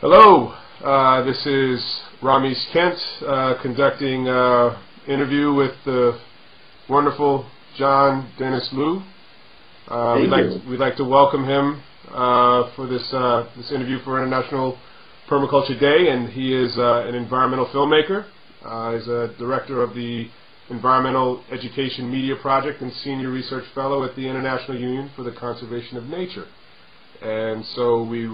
Hello, this is Rhamis Kent conducting interview with the wonderful John Dennis Liu. We'd like to welcome him for this interview for International Permaculture Day, and he is an environmental filmmaker. He's a director of the Environmental Education Media Project and Senior Research Fellow at the International Union for the Conservation of Nature. And so we'd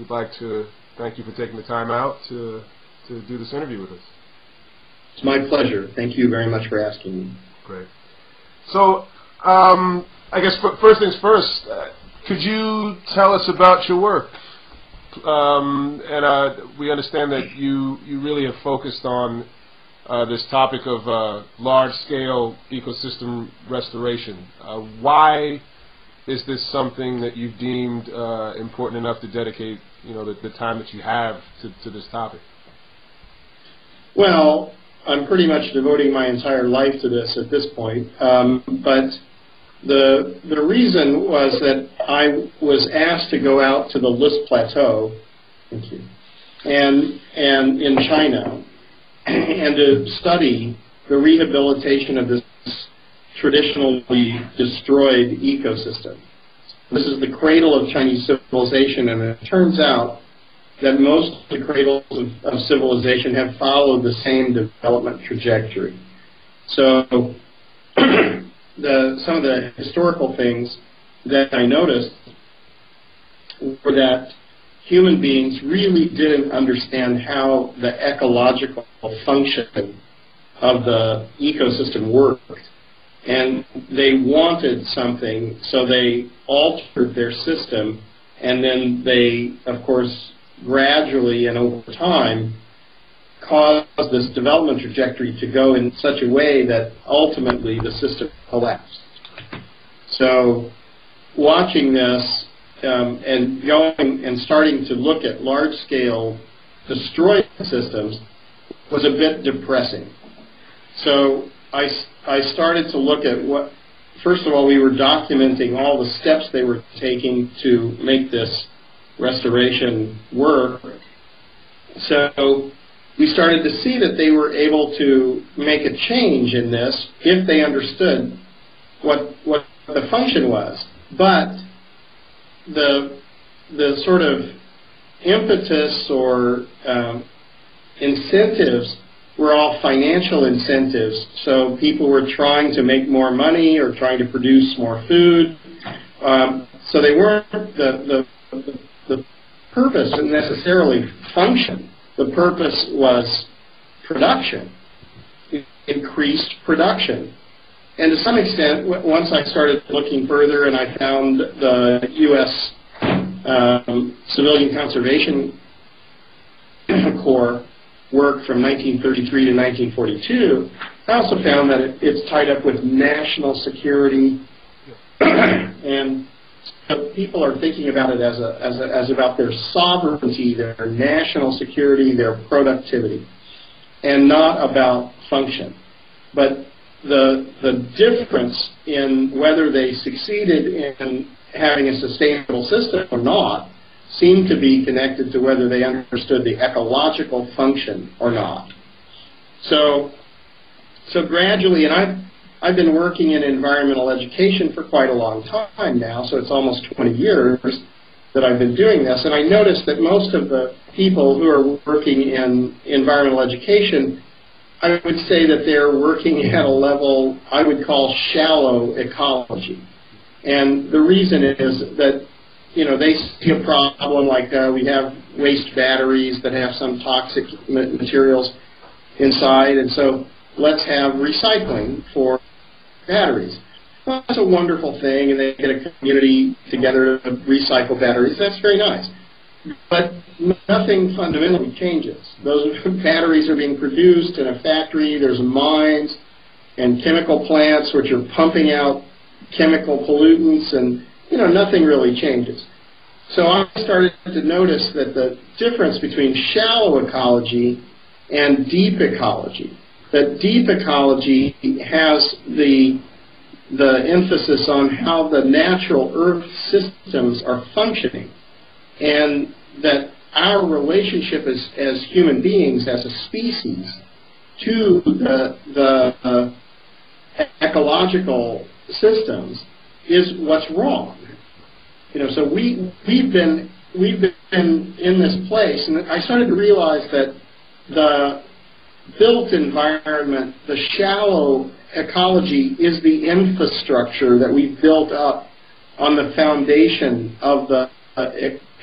like to thank you for taking the time out to do this interview with us. It's my pleasure. Thank you very much for asking me. Great. So I guess first things first, could you tell us about your work? We understand that you really have focused on this topic of large-scale ecosystem restoration. Why is this something that you've deemed important enough to dedicate, the time that you have to this topic? Well, I'm pretty much devoting my entire life to this at this point. But the reason was that I was asked to go out to the List Plateau, thank you, and in China, and to study the rehabilitation of this traditionally destroyed ecosystem. This is the cradle of Chinese civilization, and it turns out that most of the cradles of civilization have followed the same development trajectory. So some of the historical things that I noticed were that human beings really didn't understand how the ecological function of the ecosystem worked. And they wanted something, so they altered their system, and then they, of course, gradually and over time, caused this development trajectory to go in such a way that ultimately the system collapsed. So watching this and going and starting to look at large-scale destroyed systems was a bit depressing. So I started to look at what, first of all, we were documenting all the steps they were taking to make this restoration work. So we started to see that they were able to make a change in this if they understood what the function was. But the sort of impetus or incentives were all financial incentives. So people were trying to make more money or trying to produce more food. So they weren't the purpose didn't necessarily function. The purpose was production, increased production. And to some extent, once I started looking further and I found the U.S. Civilian Conservation Corps work from 1933 to 1942, I also found that it's tied up with national security, and people are thinking about it as about their sovereignty, their national security, their productivity, and not about function. But the difference in whether they succeeded in having a sustainable system or not seemed to be connected to whether they understood the ecological function or not. So gradually, and I've been working in environmental education for quite a long time now, so it's almost 20 years that I've been doing this, and I noticed that most of the people who are working in environmental education, I would say that they're working at a level I would call shallow ecology. And the reason is that they see a problem like we have waste batteries that have some toxic materials inside, and so let's have recycling for batteries. Well, that's a wonderful thing, and they get a community together to recycle batteries. That's very nice. But nothing fundamentally changes. Those batteries are being produced in a factory. There's mines and chemical plants which are pumping out chemical pollutants, and nothing really changes. So I started to notice that the difference between shallow ecology and deep ecology, that deep ecology has the emphasis on how the natural earth systems are functioning, and that our relationship as human beings, as a species, to the ecological systems is what's wrong. So we've been in this place, and I started to realize that the built environment, the shallow ecology, is the infrastructure that we've built up on the foundation of the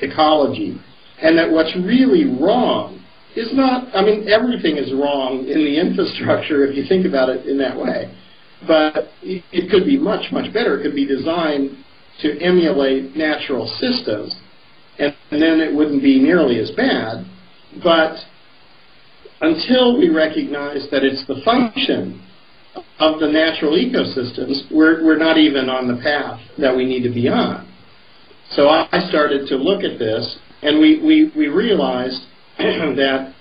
ecology. And that what's really wrong is not, everything is wrong in the infrastructure if you think about it in that way. But it could be much, much better. It could be designed to emulate natural systems, and then it wouldn't be nearly as bad. But until we recognize that it's the function of the natural ecosystems, we're not even on the path that we need to be on. So I started to look at this, and we realized that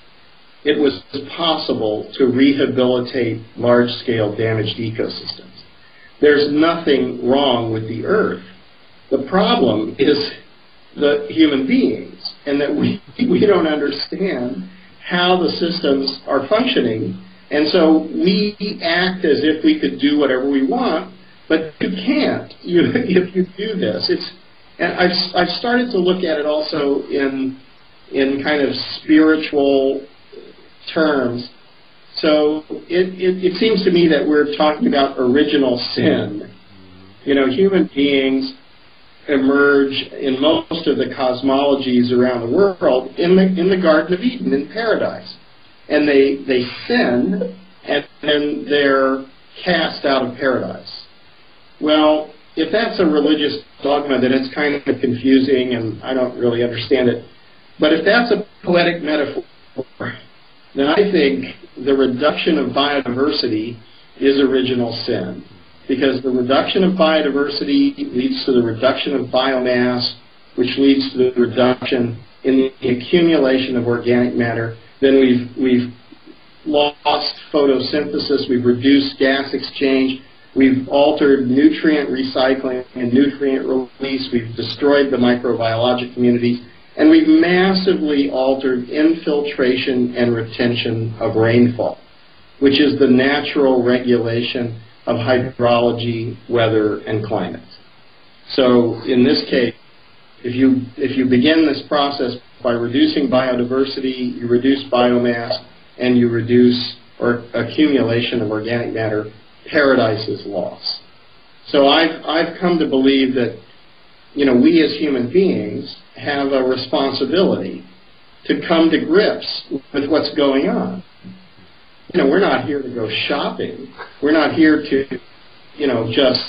it was possible to rehabilitate large-scale damaged ecosystems. There's nothing wrong with the Earth. The problem is the human beings, and that we don't understand how the systems are functioning, and so we act as if we could do whatever we want, but you can't if you do this. And I've started to look at it also in kind of spiritual terms. So it seems to me that we're talking about original sin. Human beings emerge in most of the cosmologies around the world in the Garden of Eden, in paradise. And they sin, and then they're cast out of paradise. Well, if that's a religious dogma, then it's kind of confusing, and I don't really understand it. But if that's a poetic metaphor, then I think the reduction of biodiversity is original sin. Because the reduction of biodiversity leads to the reduction of biomass, which leads to the reduction in the accumulation of organic matter. Then we've lost photosynthesis, we've reduced gas exchange, we've altered nutrient recycling and nutrient release, we've destroyed the microbiologic communities, and we've massively altered infiltration and retention of rainfall, which is the natural regulation of hydrology, weather, and climate. So in this case, if you begin this process by reducing biodiversity, you reduce biomass, and you reduce accumulation of organic matter, paradise is lost. So I've come to believe that we as human beings have a responsibility to come to grips with what's going on. We're not here to go shopping. We're not here to, just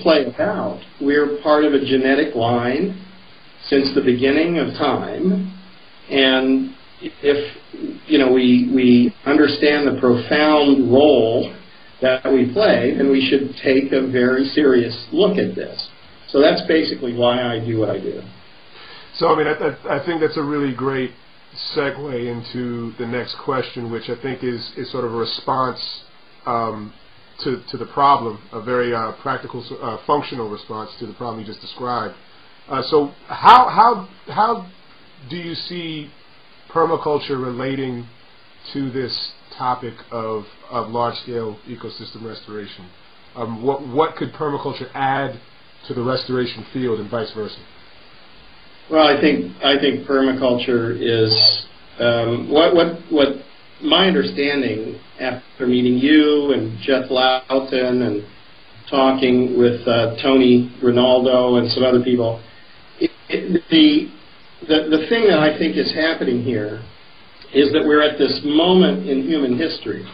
play about. We're part of a genetic line since the beginning of time, and if we understand the profound role that we play, then we should take a very serious look at this. So that's basically why I do what I do. So I think that's a really great segue into the next question, which I think is sort of a response to the problem, a very practical, functional response to the problem you just described. So how do you see permaculture relating to this topic of large-scale ecosystem restoration? What could permaculture add to the restoration field, and vice versa? Well, I think permaculture is what my understanding after meeting you and Jeff Loughton and talking with Tony Rinaldo and some other people. The thing that I think is happening here is that we're at this moment in human history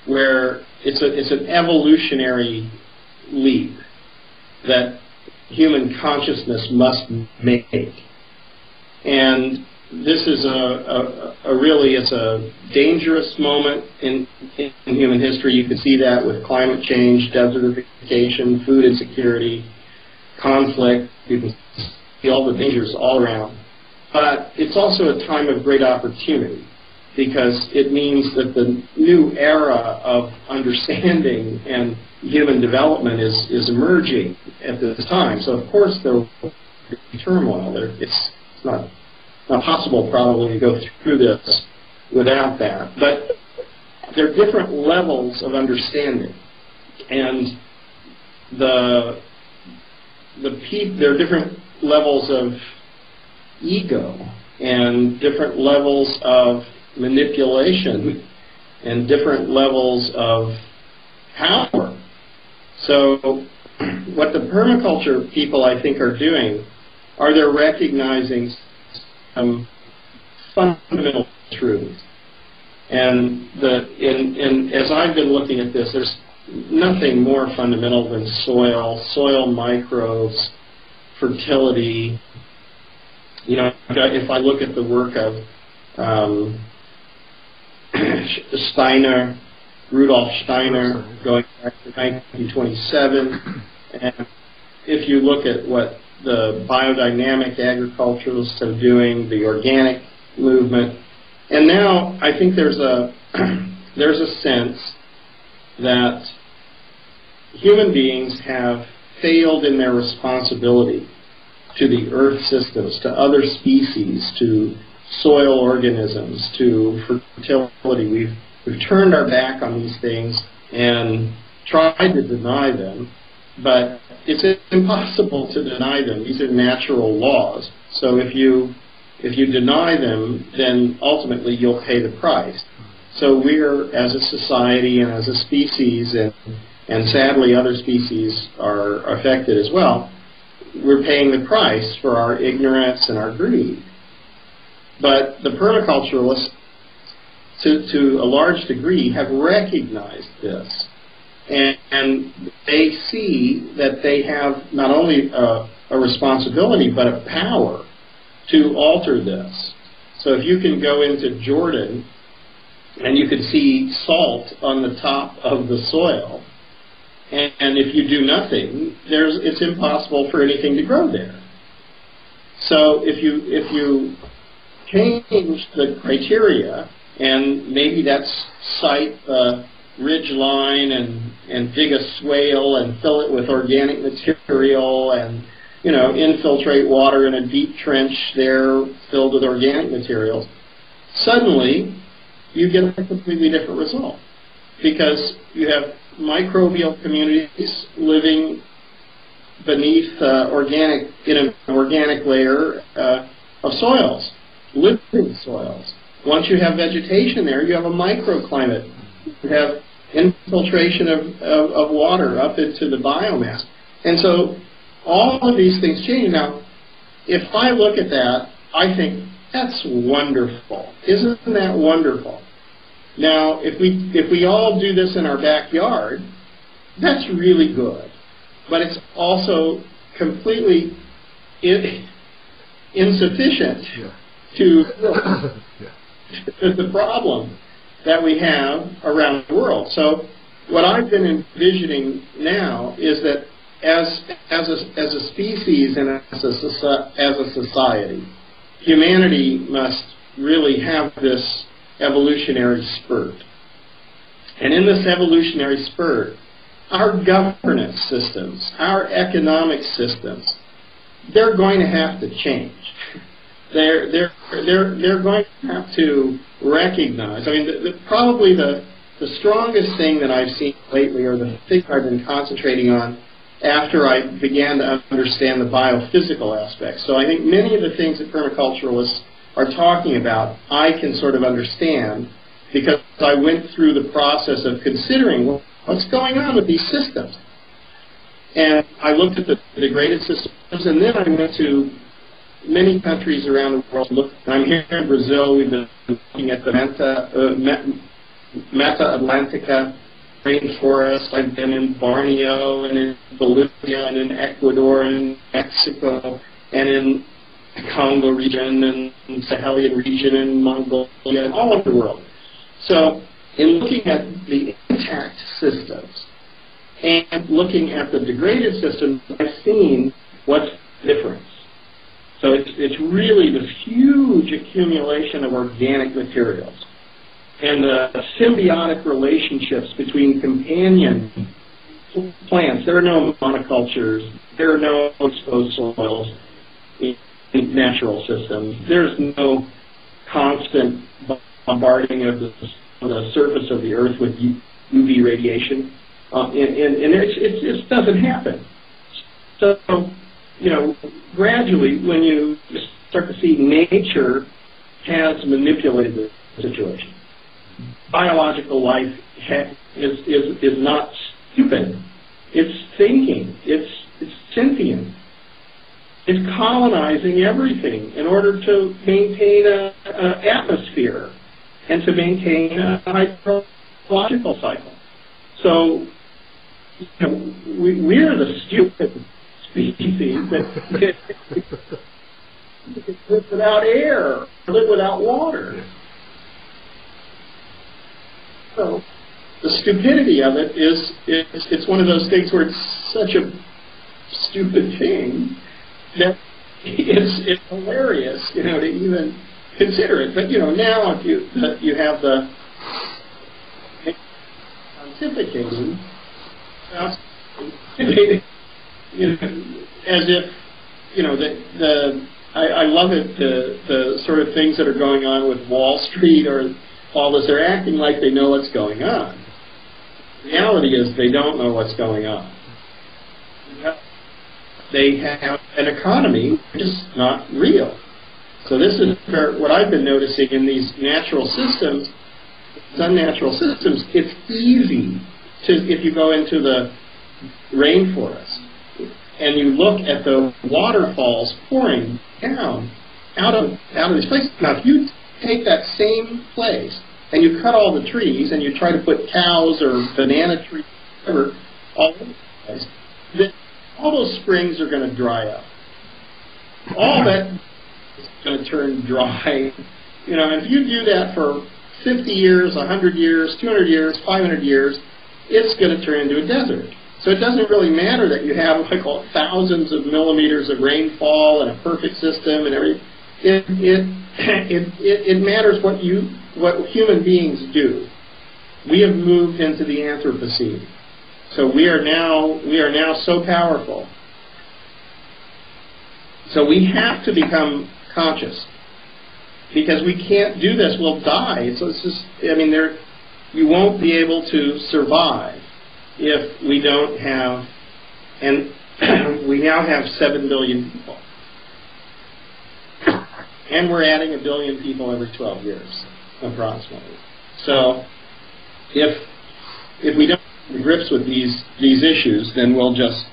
where it's an evolutionary leap that human consciousness must make. And this is it's a dangerous moment in human history. You can see that with climate change, desertification, food insecurity, conflict. You can see all the dangers all around. But it's also a time of great opportunity, because it means that the new era of understanding and human development is emerging at this time. So of course there will be turmoil. It's not possible probably to go through this without that. But there are different levels of understanding, and there are different levels of ego and different levels of manipulation and different levels of power. So what the permaculture people, I think, are doing are they're recognizing some fundamental truths. And as I've been looking at this, there's nothing more fundamental than soil microbes, fertility. You know, if I look at the work of Rudolf Steiner, going back to 1927, and if you look at what the biodynamic agriculturalists are doing, the organic movement, and now I think there's a sense that human beings have failed in their responsibility to the earth systems, to other species, to soil organisms, to fertility. We've turned our back on these things and tried to deny them, but it's impossible to deny them. These are natural laws. So if you deny them, then ultimately you'll pay the price. So we're, as a society and as a species, and sadly other species are affected as well, we're paying the price for our ignorance and our greed. But the permaculturalists, to a large degree, have recognized this. And they see that they have not only a responsibility, but a power to alter this. So if you can go into Jordan and you can see salt on the top of the soil, and if you do nothing, it's impossible for anything to grow there. So if you change the criteria, and maybe that's site a ridge line and dig a swale and fill it with organic material and infiltrate water in a deep trench there filled with organic materials, suddenly you get a completely different result, because you have microbial communities living beneath in an organic layer of soils, living soils. Once you have vegetation there, you have a microclimate. You have infiltration of water up into the biomass. And so all of these things change. Now, if I look at that, I think, that's wonderful. Isn't that wonderful? Now, if we all do this in our backyard, that's really good. But it's also completely insufficient to the problem that we have around the world. So what I've been envisioning now is that as a species and as a society, humanity must really have this evolutionary spurt. And in this evolutionary spurt, our governance systems, our economic systems, they're going to have to change. They're going to have to recognize. I mean, probably the strongest thing that I've seen lately, or the thing I've been concentrating on after I began to understand the biophysical aspects. So I think many of the things that permaculturalists are talking about, I can sort of understand, because I went through the process of considering what's going on with these systems. And I looked at the degraded systems, and then I went to many countries around the world. I'm here in Brazil. We've been looking at the Mata Atlantica rainforest. I've been in Borneo and in Bolivia and in Ecuador and Mexico and in the Congo region and Sahelian region and Mongolia and all over the world. So in looking at the intact systems and looking at the degraded systems, I've seen what's the difference. So it's really this huge accumulation of organic materials and the symbiotic relationships between companion plants. There are no monocultures. There are no exposed soils in natural systems. There's no constant bombarding of the surface of the Earth with UV radiation, and it just doesn't happen. So, gradually, when you start to see nature has manipulated the situation. Biological life is not stupid. It's thinking. It's sentient. It's colonizing everything in order to maintain an atmosphere and to maintain a hydrological cycle. So, we're the stupid species that live without air, live without water. So, the stupidity of it is it's one of those things where it's such a stupid thing that it's hilarious, to even consider it. But now if you have the pontificating, as if I love it, the sort of things that are going on with Wall Street or all this. They're acting like they know what's going on. The reality is they don't know what's going on. They have an economy which is not real. So this is what I've been noticing in these natural systems, unnatural systems. It's easy to, if you go into the rainforest and you look at the waterfalls pouring down out of this place. Now, if you take that same place and you cut all the trees and you try to put cows or banana trees, whatever, all over the place, then all those springs are going to dry up. All that is going to turn dry. And if you do that for 50 years, 100 years, 200 years, 500 years, it's going to turn into a desert. So it doesn't really matter that you have thousands of millimeters of rainfall and a perfect system and everything. It matters what human beings do. We have moved into the Anthropocene. So we are now so powerful. So we have to become conscious, because we can't do this. We'll die. So it's just, you won't be able to survive if we don't have, and we now have 7 billion people. And we're adding 1 billion people every 12 years, approximately. So if we don't come to grips with these issues, then we'll just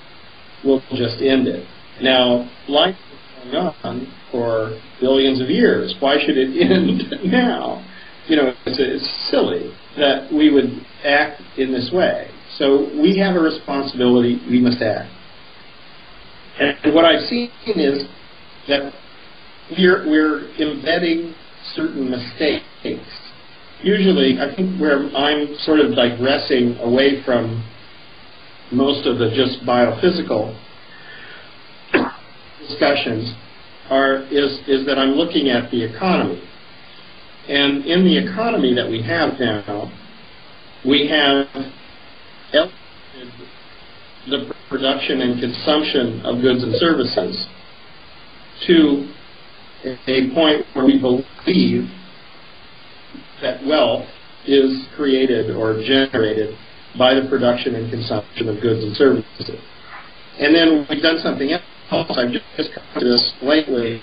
end it. Now, life is going on for billions of years. Why should it end now? It's silly that we would act in this way. So we have a responsibility. We must act. And what I've seen is that we're embedding certain mistakes. Usually, I think where I'm sort of digressing away from most of the just biophysical discussions is that I'm looking at the economy. And in the economy that we have now, we have elevated the production and consumption of goods and services to a point where we believe that wealth is created or generated by the production and consumption of goods and services. And then we've done something else. I've just come to this lately,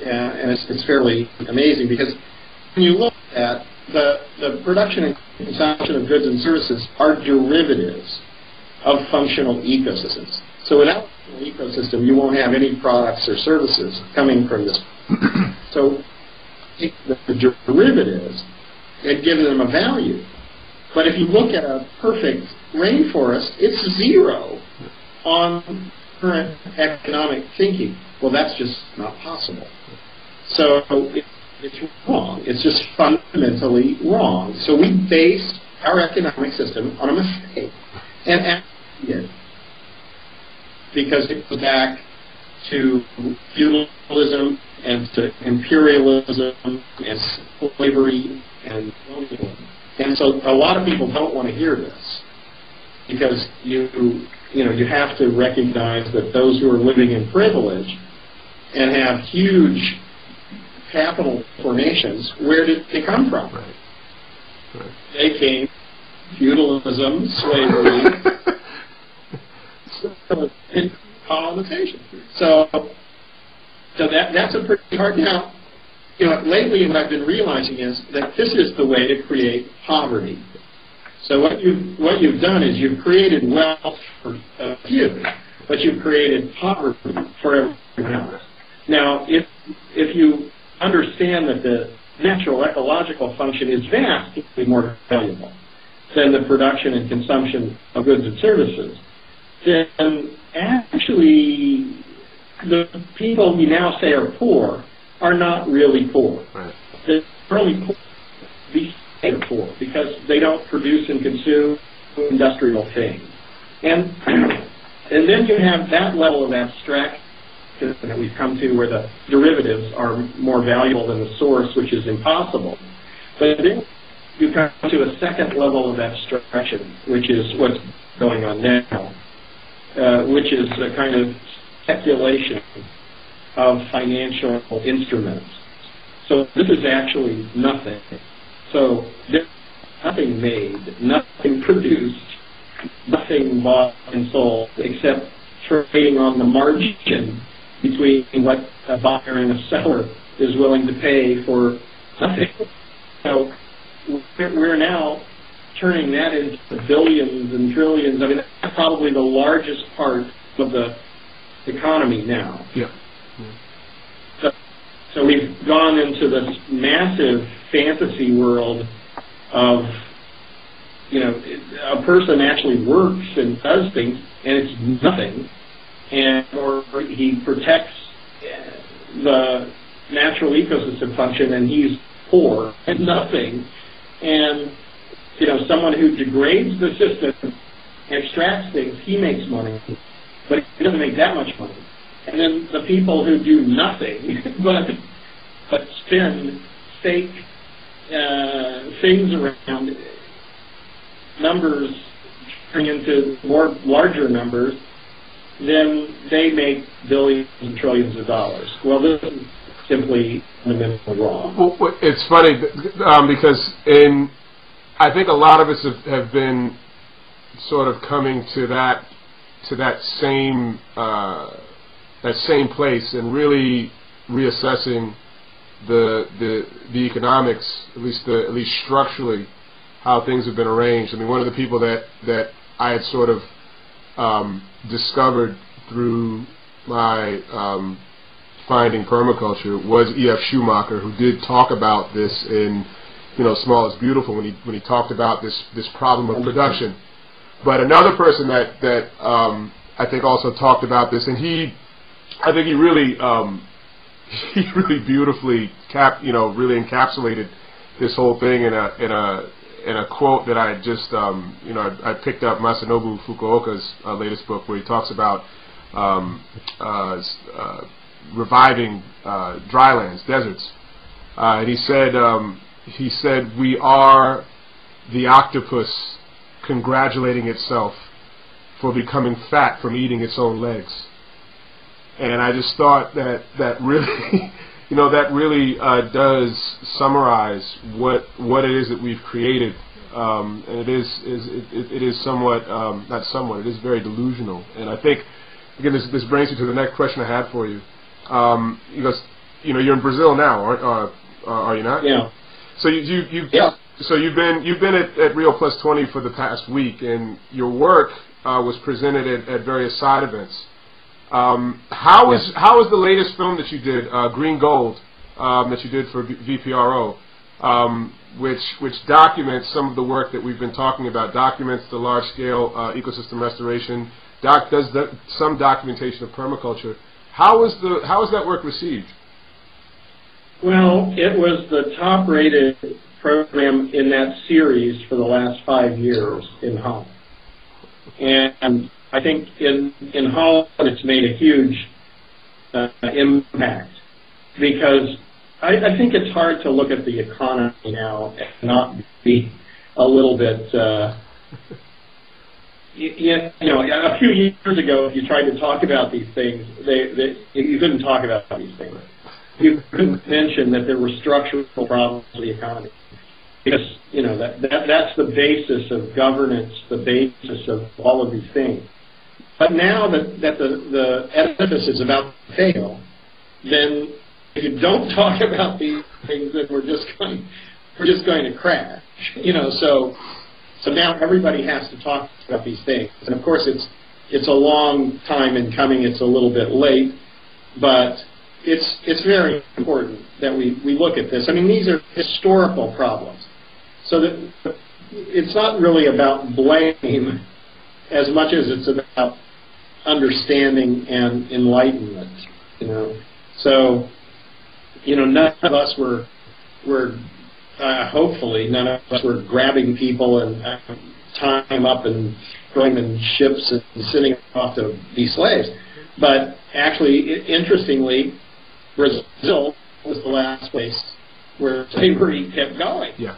and it's fairly amazing, because when you look at the production and consumption of goods and services are derivatives of functional ecosystems. So without an ecosystem, you won't have any products or services coming from this. So the derivatives and give them a value. But if you look at a perfect rainforest, it's zero on current economic thinking. Well, that's just not possible. So it's wrong. It's just fundamentally wrong. So we base our economic system on a mistake. And actually did. Because it goes back to feudalism and to imperialism and slavery and colonialism. And so a lot of people don't want to hear this, because you have to recognize that those who are living in privilege and have huge capital formations, where did they come from? Right. Right. They came feudalism, slavery, and colonization. So that's a pretty hard. Now, lately what I've been realizing is that this is the way to create poverty. So what you've done is you've created wealth for a few, but you've created poverty for everyone else. Now, if you understand that the natural ecological function is vastly more valuable than the production and consumption of goods and services, then actually the people we now say are poor are not really poor. Right. They're really poor. They're poor because they don't produce and consume industrial things. And then you have that level of abstraction that we've come to where the derivatives are more valuable than the source, which is impossible. But then you come to a second level of abstraction, which is what's going on now, which is a kind of speculation of financial instruments. So this is actually nothing. So there's nothing made, nothing produced, nothing bought and sold, except trading on the margin between what a buyer and a seller is willing to pay for nothing. So we're now turning that into billions and trillions. I mean, that's probably the largest part of the economy now. Yeah. So we've gone into this massive fantasy world of, a person actually works and does things, and it's nothing, or he protects the natural ecosystem function, and he's poor and nothing, and someone who degrades the system, extracts things, he makes money, but he doesn't make that much money. And then the people who do nothing but spin fake things around, numbers turn into more larger numbers, then they make billions and trillions of dollars. Well, this is simply fundamentally wrong. Well, it's funny because I think a lot of us have been sort of coming to that same place and really reassessing the economics, at least structurally, how things have been arranged. I mean, one of the people that I had sort of discovered through my finding permaculture was E.F. Schumacher, who did talk about this in Small is Beautiful when he talked about this problem of production. But another person that I think also talked about this, and I think he really beautifully really encapsulated this whole thing in a quote that I just I picked up Masanobu Fukuoka's latest book, where he talks about reviving drylands, deserts, and he said we are the octopus congratulating itself for becoming fat from eating its own legs. And I just thought that really, that really does summarize what it is that we've created, and it is somewhat, not somewhat, it is very delusional. And I think, again, this brings you to the next question I had for you. Because you're in Brazil now, are you not? Yeah. So So you've been at Rio Plus 20 for the past week, and your work was presented at various side events. How is the latest film that you did, Green Gold, that you did for VPRO, which documents some of the work that we've been talking about, documents the large-scale ecosystem restoration, does some documentation of permaculture. How is that work received? Well, it was the top-rated program in that series for the last 5 years in Holland. And I think in Holland it's made a huge impact, because I think it's hard to look at the economy now and not be a little bit a few years ago, if you tried to talk about these things, you couldn't talk about these things. You couldn't mention that there were structural problems with the economy, because that's the basis of governance, the basis of all of these things. But now that the edifice is about to fail, then if you don't talk about these things, then we're just going to crash. So now everybody has to talk about these things, and of course it's a long time in coming. It's a little bit late, but it's very important that we look at this. I mean, these are historical problems, so that it's not really about blame as much as it's about understanding and enlightenment. So none of us were hopefully none of us were grabbing people and tying them up and throwing them in ships and sending them off to be slaves. But actually, interestingly, Brazil was the last place where slavery kept going. Yeah,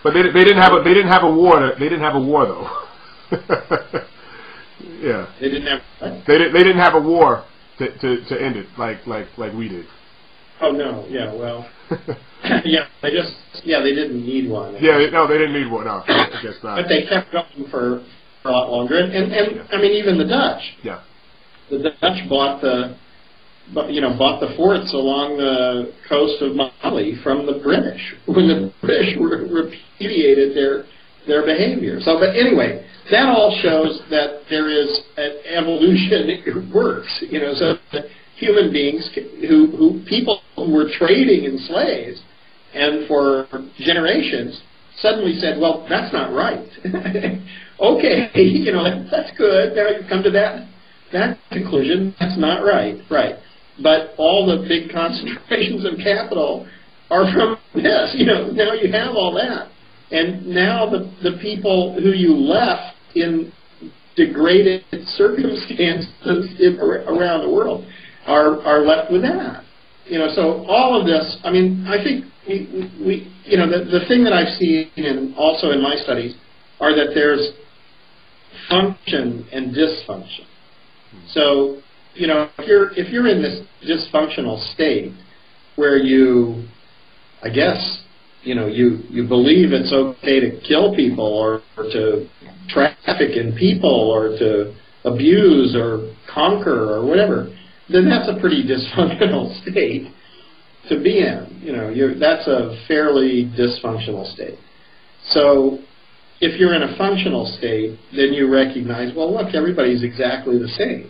but they didn't have a war. They didn't have a war though. Yeah, they didn't have. What? They didn't have a war to end it like we did. Oh no! Yeah, well, they didn't need one. Yeah, no, they didn't need one. No, I guess not. But they kept going for a lot longer, and I mean, even the Dutch. Yeah. The Dutch bought the forts along the coast of Mali from the British when the British repudiated their behavior. So, but anyway, that all shows that there is an evolution. It works, so that human beings people who were trading in slaves and for generations suddenly said, well, that's not right. Okay, that's good. Now you've come to that conclusion. That's not right. Right. But all the big concentrations of capital are from this. Now you have all that. And now the people who you left in degraded circumstances around the world are left with that. So all of this, I mean, I think we the thing that I've seen also in my studies are that there's function and dysfunction. So, if you're in this dysfunctional state where you believe it's okay to kill people or to traffic in people or to abuse or conquer or whatever, then that's a pretty dysfunctional state to be in. That's a fairly dysfunctional state. So if you're in a functional state, then you recognize, well, look, everybody's exactly the same.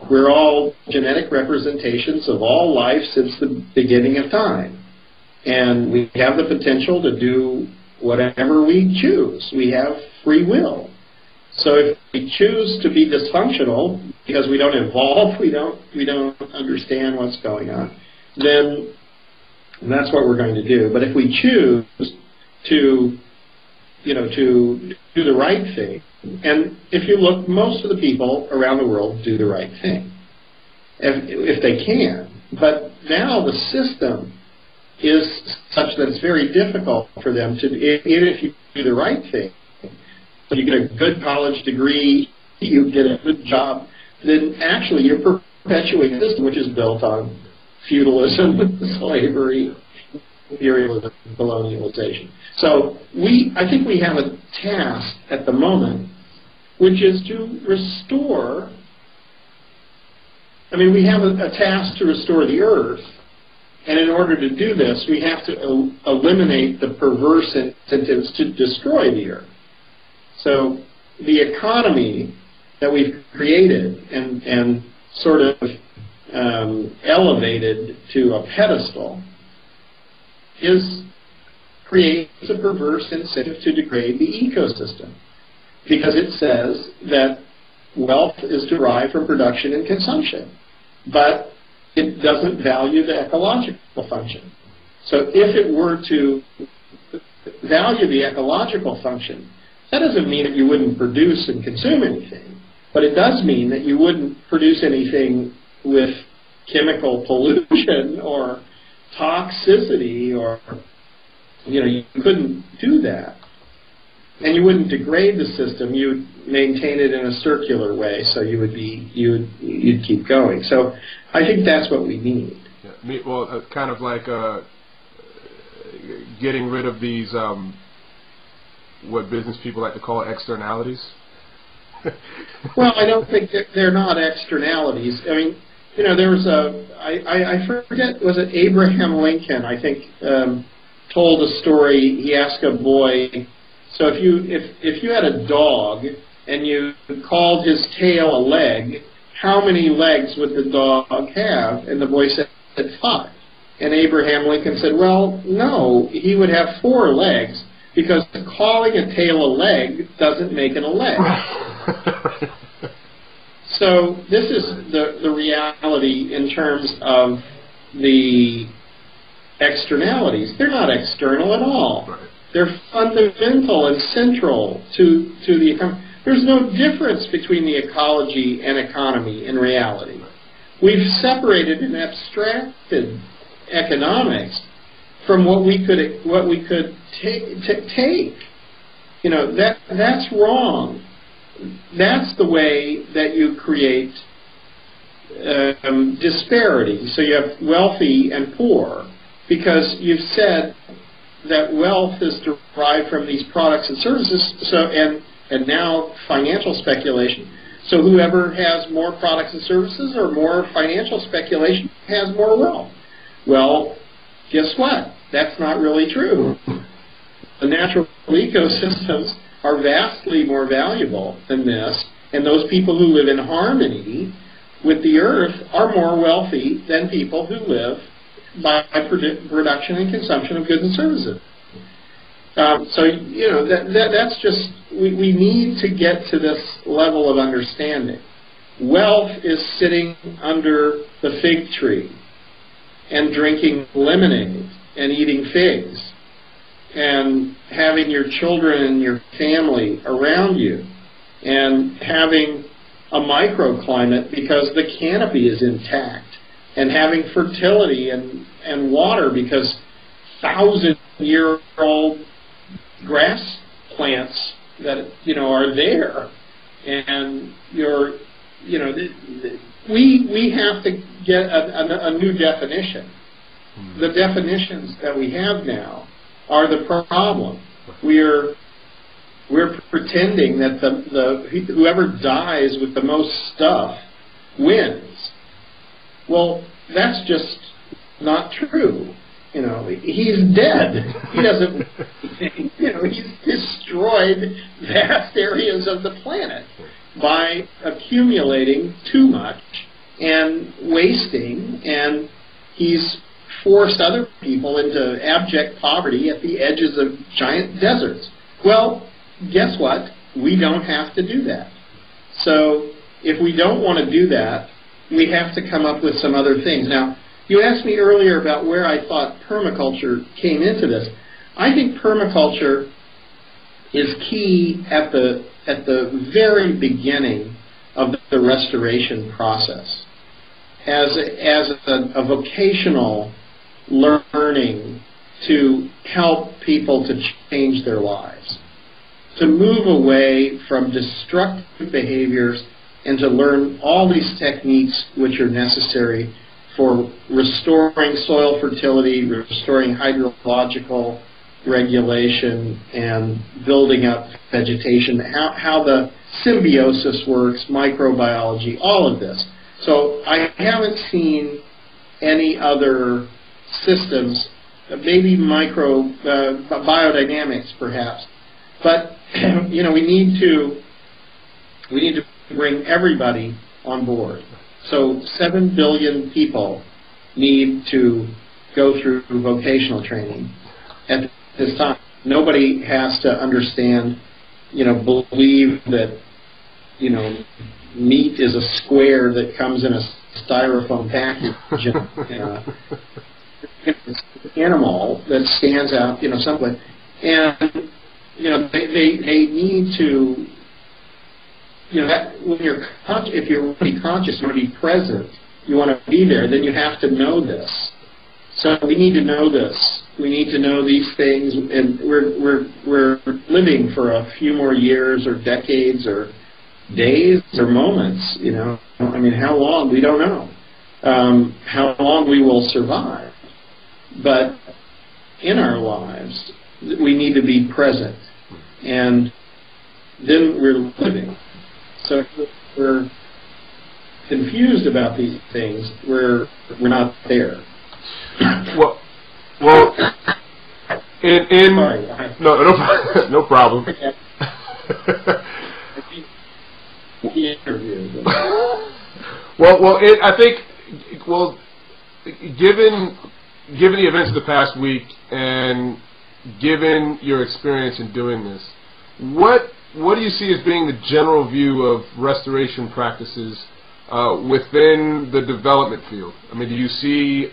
We're all genetic representations of all life since the beginning of time. And we have the potential to do whatever we choose. We have free will. So if we choose to be dysfunctional because we don't evolve, we don't understand what's going on, then that's what we're going to do. But if we choose to do the right thing, and if you look, most of the people around the world do the right thing, if they can. But now the system is such that it's very difficult for them to, even if you do the right thing, you get a good college degree, you get a good job, then actually you're perpetuating a system which is built on feudalism, slavery, imperialism, colonialization. So I think we have a task at the moment, which is to restore. I mean, we have a task to restore the earth, and in order to do this, we have to eliminate the perverse incentives to destroy the earth. So the economy that we've created and sort of elevated to a pedestal creates a perverse incentive to degrade the ecosystem, because it says that wealth is derived from production and consumption, but it doesn't value the ecological function. So if it were to value the ecological function, that doesn't mean that you wouldn't produce and consume anything, but it does mean that you wouldn't produce anything with chemical pollution or toxicity, or you couldn't do that. And you wouldn't degrade the system; you'd maintain it in a circular way, so you'd keep going. So I think that's what we need. Yeah. Well, kind of like getting rid of these what business people like to call externalities. Well, I don't think they're not externalities. I mean, there was I forget, was it Abraham Lincoln, I think, told a story. He asked a boy, so if you had a dog and you called his tail a leg, how many legs would the dog have? And the boy said 5. And Abraham Lincoln said, well, no, he would have 4 legs, because calling a tail a leg doesn't make it a leg. So this is the reality in terms of the externalities. They're not external at all. Right. They're fundamental and central to the economy. There's no difference between the ecology and economy in reality. We've separated and abstracted economics from what we could take. That's wrong. That's the way that you create disparity. So you have wealthy and poor, because you've said that wealth is derived from these products and services. So and now financial speculation. So whoever has more products and services or more financial speculation has more wealth. Well, guess what? That's not really true. The natural ecosystems are vastly more valuable than this, and those people who live in harmony with the earth are more wealthy than people who live by production and consumption of goods and services. That's just, we need to get to this level of understanding. Wealth is sitting under the fig tree and drinking lemonade and eating figs and having your children and your family around you and having a microclimate because the canopy is intact, and having fertility and water because 1,000-year-old grass plants that are there, and we have to get a new definition. The definitions that we have now are the problem. We're pretending that whoever dies with the most stuff wins. Well, that's just not true. He's dead. He doesn't. He's destroyed vast areas of the planet by accumulating too much and wasting, and he's forced other people into abject poverty at the edges of giant deserts. Well, guess what? We don't have to do that. So if we don't want to do that, we have to come up with some other things. Now, you asked me earlier about where I thought permaculture came into this. I think permaculture is key at the very beginning of the restoration process, as a vocational learning to help people to change their lives, to move away from destructive behaviors and to learn all these techniques which are necessary for restoring soil fertility, restoring hydrological regulation, and building up vegetation, how the symbiosis works, microbiology, all of this. So I haven't seen any other systems, maybe biodynamics perhaps, but we need to bring everybody on board. So 7 billion people need to go through vocational training at this time. Nobody has to understand, believe that, meat is a square that comes in a styrofoam package. It's an animal that stands out, someplace. And, they need to, when if you're really conscious, you want to be present, you want to be there, then you have to know this. So we need to know this We need to know these things, and we're living for a few more years or decades or days or moments. You know, I mean, how long, we don't know. How long we will survive, but in our lives we need to be present, and then we're living. So if we're confused about these things, we're not there. Well, no problem. I think, given the events of the past week and given your experience in doing this, what do you see as being the general view of restoration practices within the development field? I mean, do you see...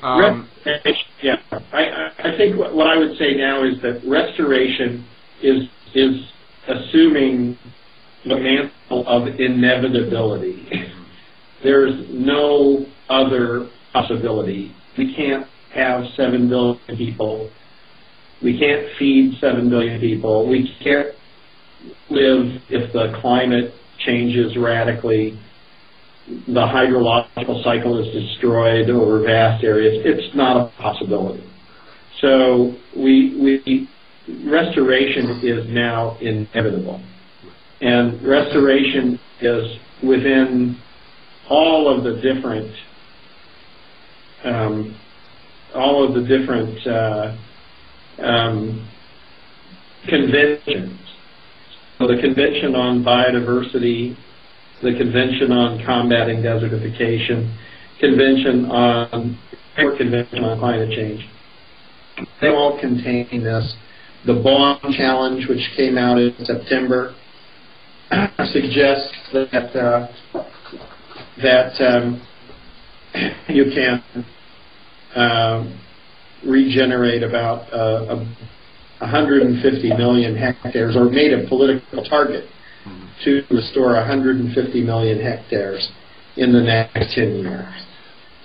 Yeah, I think what I would say now is that restoration is assuming the mantle of inevitability. There's no other possibility. We can't have 7 billion people. We can't feed 7 billion people. We can't live if the climate changes radically. The hydrological cycle is destroyed over vast areas. It's not a possibility. So restoration is now inevitable. And restoration is within all of the different conventions. So the Convention on Biodiversity, the Convention on Combating Desertification, Convention on Climate Change, they all contain this. The Bonn Challenge, which came out in September, suggests that you can regenerate about 150 million hectares, or made a political target to restore 150 million hectares in the next 10 years.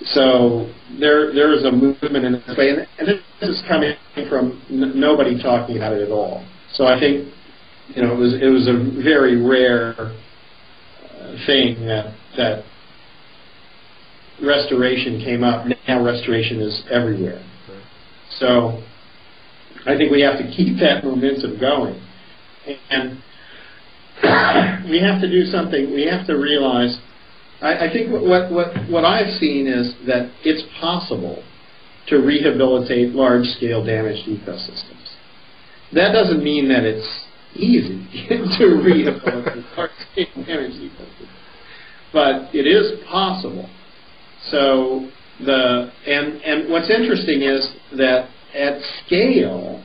So there is a movement in this way, and this is coming from nobody talking about it at all. So I think, you know, it was a very rare thing that restoration came up. Now restoration is everywhere. So I think we have to keep that momentum going, and we have to do something. We have to realize. I think what I've seen is that it's possible to rehabilitate large-scale damaged ecosystems. That doesn't mean that it's easy to rehabilitate large-scale damaged ecosystems, but it is possible. So and what's interesting is that at scale,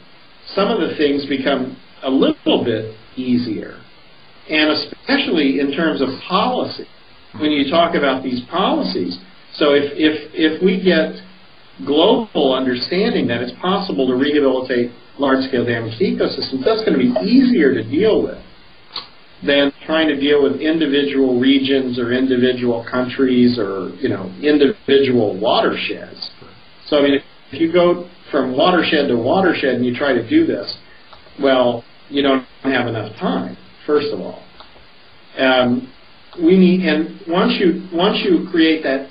some of the things become a little bit easier, and especially in terms of policy. When you talk about these policies, so if we get global understanding that it's possible to rehabilitate large-scale damaged ecosystems, that's going to be easier to deal with than trying to deal with individual regions or individual countries or, you know, individual watersheds. So I mean, if you go from watershed to watershed and you try to do this, well, you don't have enough time, first of all. We need, and once you create that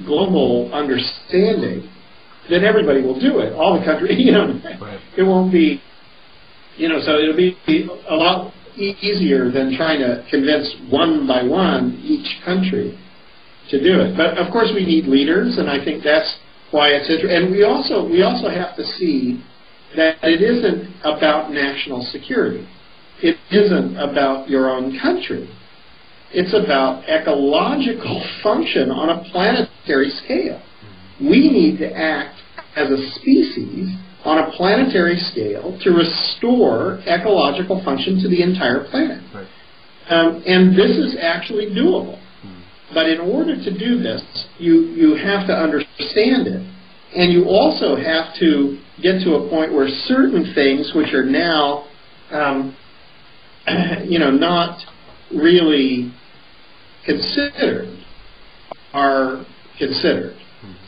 global understanding, then everybody will do it. All the countries, you know, right. It won't be, you know, so it'll be a lot easier than trying to convince one by one each country to do it. But of course, we need leaders, and I think that's why it's interesting. And we also have to see that it isn't about national security. It isn't about your own country. It's about ecological function on a planetary scale. We need to act as a species on a planetary scale to restore ecological function to the entire planet. Right. And this is actually doable. But in order to do this, you have to understand it. And you also have to get to a point where certain things which are now, you know, not really considered are considered.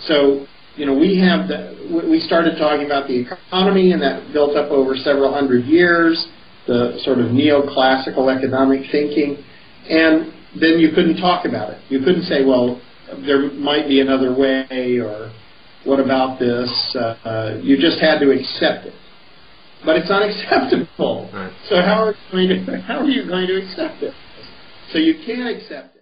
So we started talking about the economy, and that built up over several hundred years, the sort of neoclassical economic thinking, and then you couldn't talk about it. You couldn't say, well, there might be another way, or what about this? You just had to accept it. But it's unacceptable. Right. So how are you going to accept it? So you can't accept